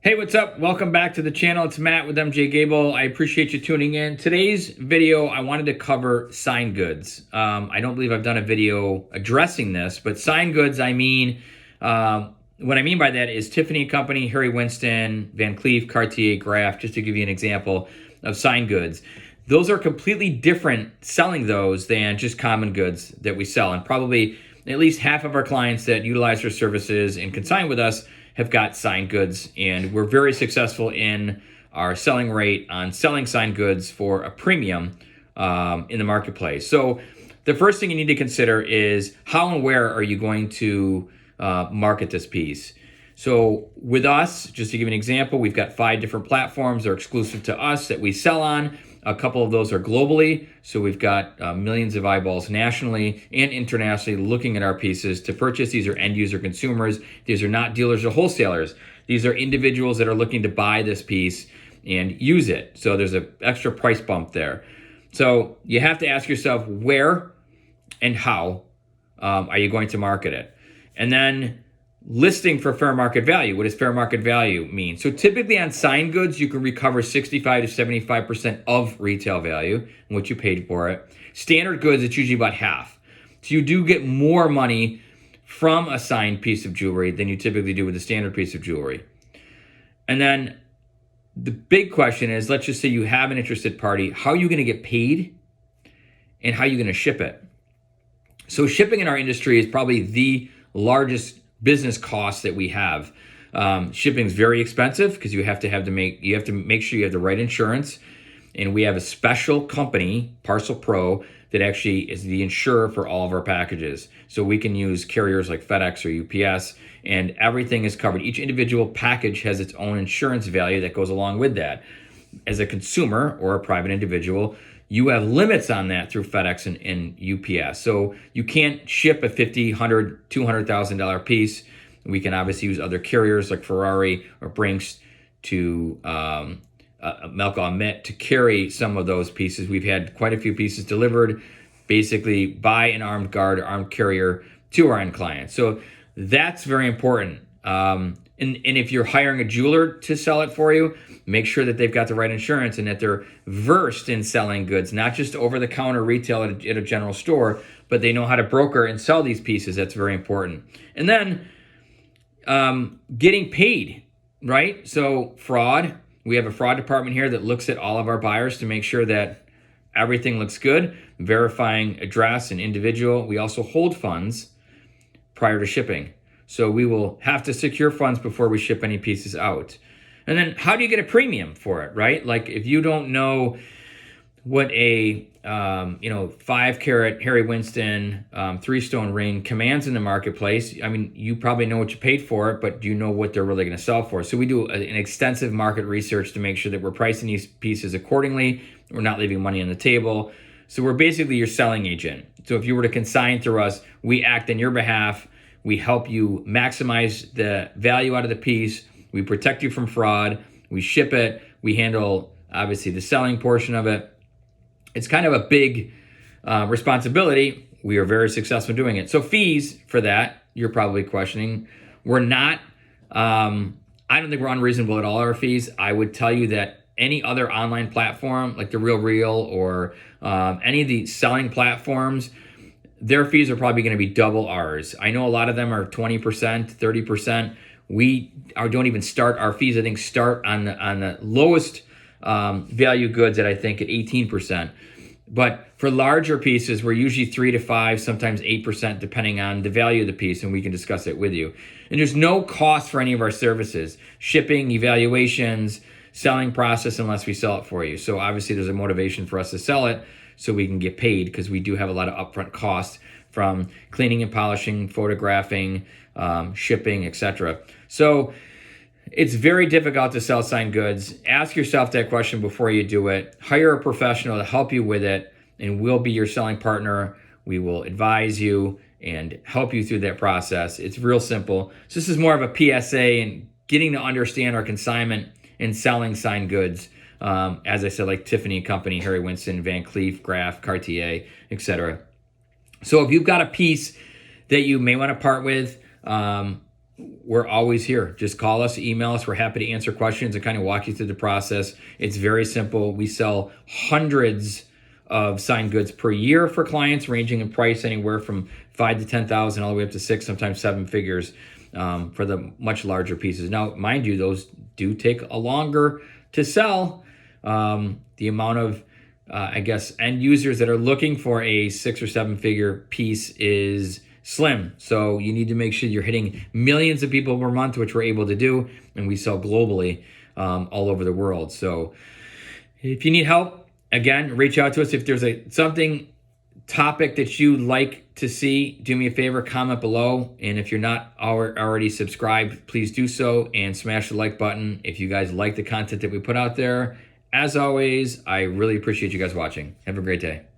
Hey, what's up? Welcome back to the channel. It's Matt with MJ Gabel. I appreciate you tuning in. Today's video, I wanted to cover signed goods. I don't believe I've done a video addressing this, but signed goods, what I mean by that is Tiffany Co, Harry Winston, Van Cleef, Cartier, Graff, just to give you an example of signed goods. Those are completely different selling those than just common goods that we sell. And probably at least half of our clients that utilize our services and consign with us have got signed goods, and we're very successful in our selling rate on selling signed goods for a premium in the marketplace. So the first thing you need to consider is how and where are you going to market this piece. So with us, just to give you an example, we've got 5 different platforms that are exclusive to us that we sell on. A couple of those are globally, so we've got millions of eyeballs nationally and internationally looking at our pieces to purchase. These are end user consumers. These are not dealers or wholesalers. These are individuals that are looking to buy this piece and use it. So there's an extra price bump there. So you have to ask yourself where and how are you going to market it? And then listing for fair market value. What does fair market value mean? So typically on signed goods, you can recover 65 to 75% of retail value and what you paid for it. Standard goods, it's usually about half. So you do get more money from a signed piece of jewelry than you typically do with a standard piece of jewelry. And then the big question is, let's just say you have an interested party, how are you going to get paid and how are you going to ship it? So shipping in our industry is probably the largest business costs that we have. Shipping is very expensive because you have to make sure you have the right insurance, and we have a special company, Parcel Pro, that actually is the insurer for all of our packages. So we can use carriers like FedEx or UPS, and everything is covered. Each individual package has its own insurance value that goes along with that. As a consumer or a private individual, you have limits on that through FedEx and UPS. So you can't ship a $50,000, $100,000, $200,000 piece. We can obviously use other carriers like Ferrari or Brinks to Melco Met to carry some of those pieces. We've had quite a few pieces delivered basically by an armed guard or armed carrier to our end clients. So that's very important. And if you're hiring a jeweler to sell it for you, make sure that they've got the right insurance and that they're versed in selling goods, not just over-the-counter retail at a general store, but they know how to broker and sell these pieces. That's very important. And then getting paid, right? So fraud, we have a fraud department here that looks at all of our buyers to make sure that everything looks good, verifying address and individual. We also hold funds prior to shipping. So we will have to secure funds before we ship any pieces out. And then how do you get a premium for it, right? Like if you don't know what a 5-carat Harry Winston 3-stone ring commands in the marketplace, I mean, you probably know what you paid for it, but do you know what they're really going to sell for? So we do an extensive market research to make sure that we're pricing these pieces accordingly. We're not leaving money on the table. So we're basically your selling agent. So if you were to consign through us, we act on your behalf. We help you maximize the value out of the piece. We protect you from fraud. We ship it. We handle, obviously, the selling portion of it. It's kind of a big responsibility. We are very successful doing it. So fees for that, you're probably questioning. We're not, I don't think we're unreasonable at all, our fees. I would tell you that any other online platform, like The RealReal or any of the selling platforms, their fees are probably going to be double ours. I know a lot of them are 20%, 30%. We don't even start, our fees I think start on the lowest value goods at 18%. But for larger pieces, we're usually 3 to 5, sometimes 8%, depending on the value of the piece, and we can discuss it with you. And there's no cost for any of our services, shipping, evaluations, selling process, unless we sell it for you. So obviously there's a motivation for us to sell it so we can get paid, because we do have a lot of upfront costs from cleaning and polishing, photographing, shipping, etc. So it's very difficult to sell signed goods. Ask yourself that question before you do it. Hire a professional to help you with it, and we'll be your selling partner. We will advise you and help you through that process. It's real simple. So this is more of a PSA and getting to understand our consignment and selling signed goods. As I said, like Tiffany Co, Harry Winston, Van Cleef, Graff, Cartier, etc. So if you've got a piece that you may want to part with, we're always here. Just call us, email us. We're happy to answer questions and kind of walk you through the process. It's very simple. We sell hundreds of signed goods per year for clients, ranging in price anywhere from 5 to 10,000 all the way up to 6, sometimes 7 figures for the much larger pieces. Now, mind you, those do take a longer to sell. The amount of I guess end users that are looking for a 6 or 7 figure piece is slim. So you need to make sure you're hitting millions of people per month, which we're able to do, and we sell globally all over the world. So if you need help, again, reach out to us. If there's something topic that you like to see, do me a favor, comment below. And if you're not already subscribed, please do so and smash the like button if you guys like the content that we put out there. As always, I really appreciate you guys watching. Have a great day.